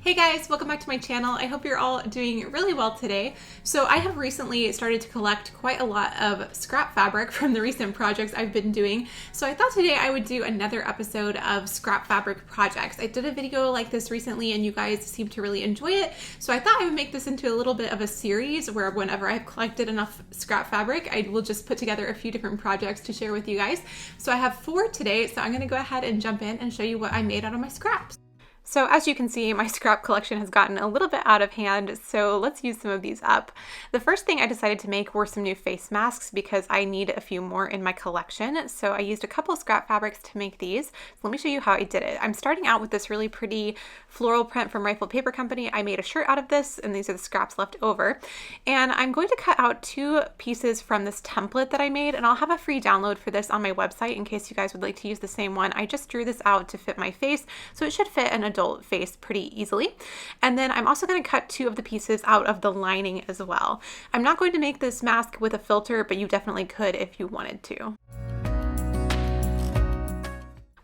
Hey guys, welcome back to my channel. I hope you're all doing really well today. So I have recently started to collect quite a lot of scrap fabric from the recent projects I've been doing. So I thought today I would do another episode of scrap fabric projects. I did a video like this recently and you guys seem to really enjoy it. So I thought I would make this into a little bit of a series where whenever I've collected enough scrap fabric, I will just put together a few different projects to share with you guys. So I have 4 today, so I'm gonna go ahead and jump in and show you what I made out of my scraps. So as you can see, my scrap collection has gotten a little bit out of hand, so let's use some of these up. The first thing I decided to make were some new face masks because I need a few more in my collection. So I used a couple scrap fabrics to make these. So let me show you how I did it. I'm starting out with this really pretty floral print from Rifle Paper Company. I made a shirt out of this, and these are the scraps left over. And I'm going to cut out 2 pieces from this template that I made, and I'll have a free download for this on my website in case you guys would like to use the same one. I just drew this out to fit my face, so it should fit an adult face pretty easily. And then I'm also going to cut 2 of the pieces out of the lining as well. I'm not going to make this mask with a filter, but you definitely could if you wanted to.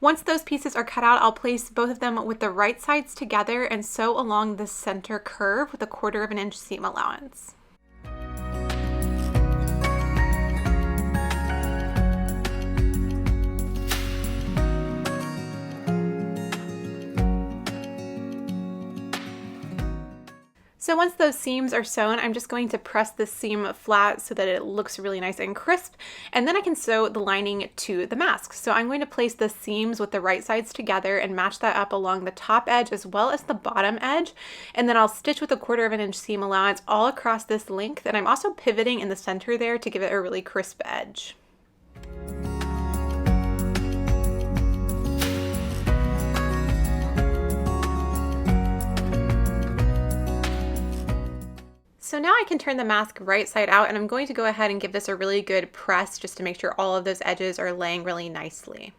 Once those pieces are cut out, I'll place both of them with the right sides together and sew along the center curve with a 1/4 inch seam allowance. So once those seams are sewn, I'm just going to press the seam flat so that it looks really nice and crisp, and then I can sew the lining to the mask. So I'm going to place the seams with the right sides together and match that up along the top edge as well as the bottom edge, and then I'll stitch with a 1/4 inch seam allowance all across this length, and I'm also pivoting in the center there to give it a really crisp edge. So now I can turn the mask right side out, and I'm going to go ahead and give this a really good press just to make sure all of those edges are laying really nicely.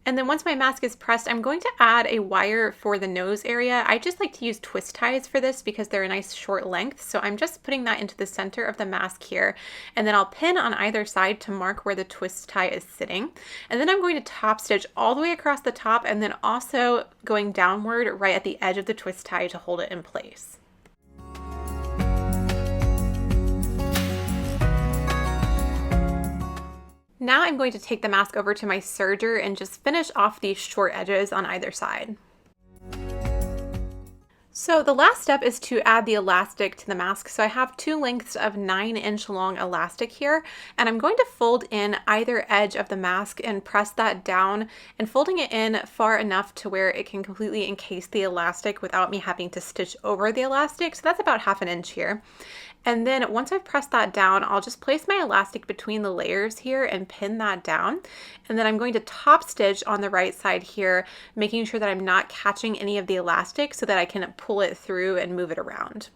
And then once my mask is pressed, I'm going to add a wire for the nose area. I just like to use twist ties for this because they're a nice short length. So I'm just putting that into the center of the mask here, and then I'll pin on either side to mark where the twist tie is sitting. And then I'm going to top stitch all the way across the top and then also going downward right at the edge of the twist tie to hold it in place. Now I'm going to take the mask over to my serger and just finish off these short edges on either side. So the last step is to add the elastic to the mask. So I have 2 lengths of 9-inch long elastic here, and I'm going to fold in either edge of the mask and press that down, and folding it in far enough to where it can completely encase the elastic without me having to stitch over the elastic. So that's about 1/2 inch here. And then once I've pressed that down, I'll just place my elastic between the layers here and pin that down. And then I'm going to top stitch on the right side here, making sure that I'm not catching any of the elastic so that I can pull it through and move it around.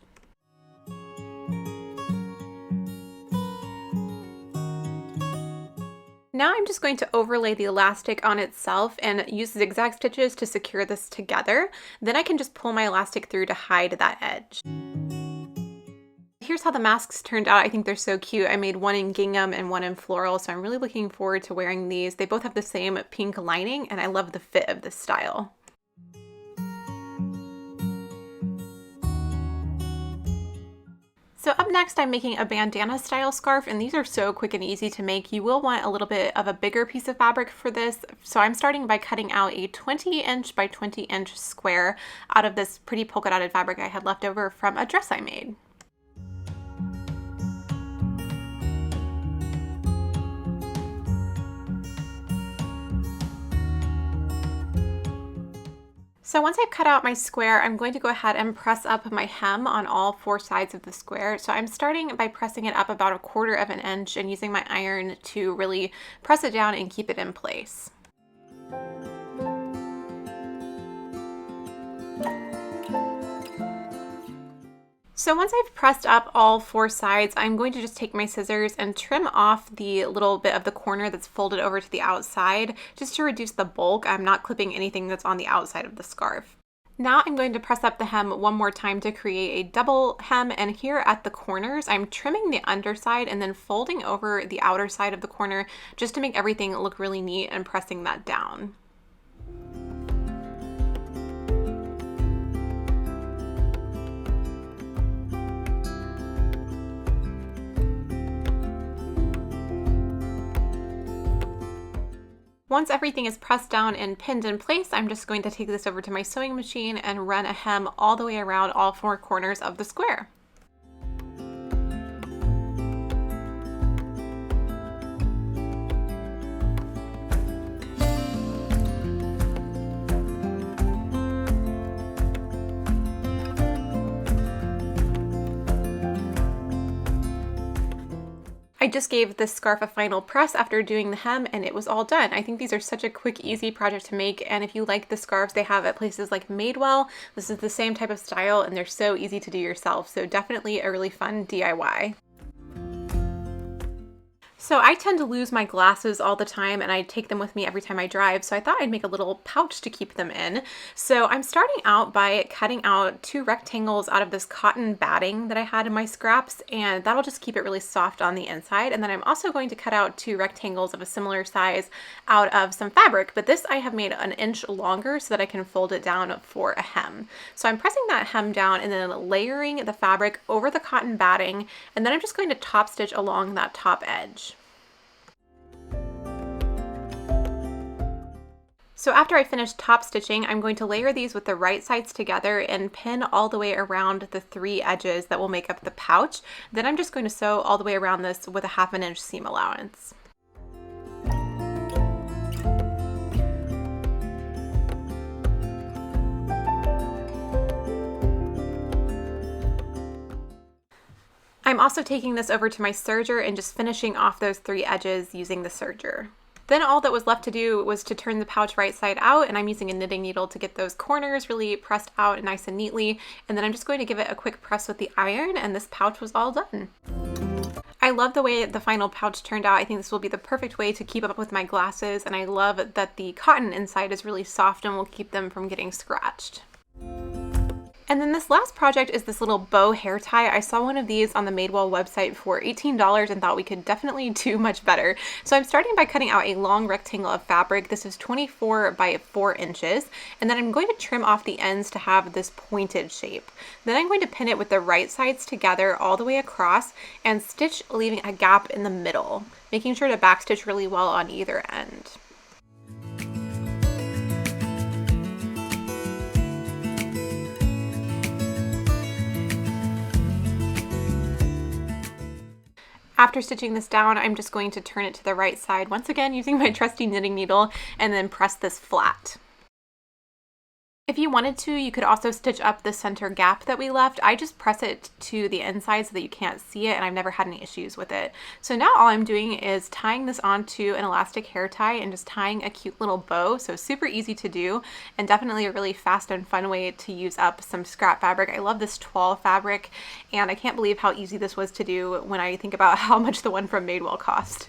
Now I'm just going to overlay the elastic on itself and use zigzag stitches to secure this together. Then I can just pull my elastic through to hide that edge. Here's how the masks turned out. I think they're so cute. I made one in gingham and one in floral, so I'm really looking forward to wearing these. They both have the same pink lining, and I love the fit of this style. So up next, I'm making a bandana style scarf, and these are so quick and easy to make. You will want a little bit of a bigger piece of fabric for this. So I'm starting by cutting out a 20-inch by 20-inch square out of this pretty polka dotted fabric I had left over from a dress I made. So once I've cut out my square, I'm going to go ahead and press up my hem on all 4 sides of the square. So I'm starting by pressing it up about a 1/4 inch and using my iron to really press it down and keep it in place. So once I've pressed up all 4 sides, I'm going to just take my scissors and trim off the little bit of the corner that's folded over to the outside, just to reduce the bulk. I'm not clipping anything that's on the outside of the scarf. Now I'm going to press up the hem one more time to create a double hem, and here at the corners, I'm trimming the underside and then folding over the outer side of the corner just to make everything look really neat and pressing that down. Once everything is pressed down and pinned in place, I'm just going to take this over to my sewing machine and run a hem all the way around all four corners of the square. I just gave this scarf a final press after doing the hem and it was all done. I think these are such a quick, easy project to make, and if you like the scarves they have at places like Madewell, this is the same type of style and they're so easy to do yourself, so definitely a really fun DIY. So I tend to lose my glasses all the time and I take them with me every time I drive, so I thought I'd make a little pouch to keep them in. So I'm starting out by cutting out 2 rectangles out of this cotton batting that I had in my scraps, and that'll just keep it really soft on the inside. And then I'm also going to cut out 2 rectangles of a similar size out of some fabric, but this I have made an inch longer so that I can fold it down for a hem. So I'm pressing that hem down and then layering the fabric over the cotton batting, and then I'm just going to top stitch along that top edge. So after I finish top stitching, I'm going to layer these with the right sides together and pin all the way around the 3 edges that will make up the pouch. Then I'm just going to sew all the way around this with a 1/2 inch seam allowance. I'm also taking this over to my serger and just finishing off those 3 edges using the serger. Then all that was left to do was to turn the pouch right side out, and I'm using a knitting needle to get those corners really pressed out and nice and neatly, and then I'm just going to give it a quick press with the iron, and this pouch was all done. I love the way the final pouch turned out. I think this will be the perfect way to keep up with my glasses, and I love that the cotton inside is really soft and will keep them from getting scratched. And then this last project is this little bow hair tie. I saw one of these on the Madewell website for $18 and thought we could definitely do much better. So I'm starting by cutting out a long rectangle of fabric. This is 24 by 4 inches. And then I'm going to trim off the ends to have this pointed shape. Then I'm going to pin it with the right sides together all the way across and stitch, leaving a gap in the middle, making sure to backstitch really well on either end. After stitching this down, I'm just going to turn it to the right side, once again using my trusty knitting needle, and then press this flat. If you wanted to, you could also stitch up the center gap that we left. I just press it to the inside so that you can't see it, and I've never had any issues with it. So now all I'm doing is tying this onto an elastic hair tie and just tying a cute little bow. So super easy to do, and definitely a really fast and fun way to use up some scrap fabric. I love this toile fabric, and I can't believe how easy this was to do when I think about how much the one from Madewell cost.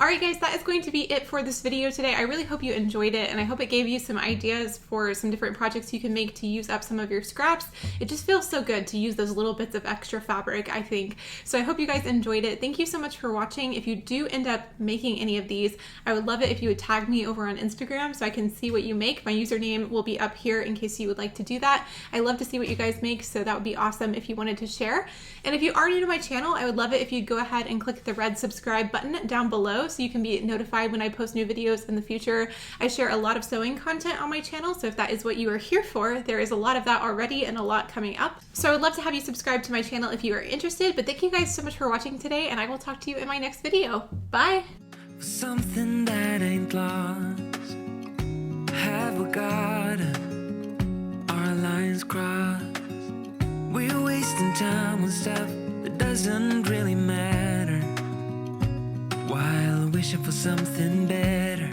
Alright guys, that is going to be it for this video today. I really hope you enjoyed it, and I hope it gave you some ideas for some different projects you can make to use up some of your scraps. It just feels so good to use those little bits of extra fabric, I think. So I hope you guys enjoyed it. Thank you so much for watching. If you do end up making any of these, I would love it if you would tag me over on Instagram so I can see what you make. My username will be up here in case you would like to do that. I love to see what you guys make, so that would be awesome if you wanted to share. And if you are new to my channel, I would love it if you'd go ahead and click the red subscribe button down below so you can be notified when I post new videos in the future. I share a lot of sewing content on my channel, so if that is what you are here for, there is a lot of that already and a lot coming up. So I would love to have you subscribe to my channel if you are interested, but thank you guys so much for watching today, and I will talk to you in my next video. Bye! Something that ain't lost, have we got our lines crossed? We're wasting time on stuff that doesn't really matter, while wishing for something better.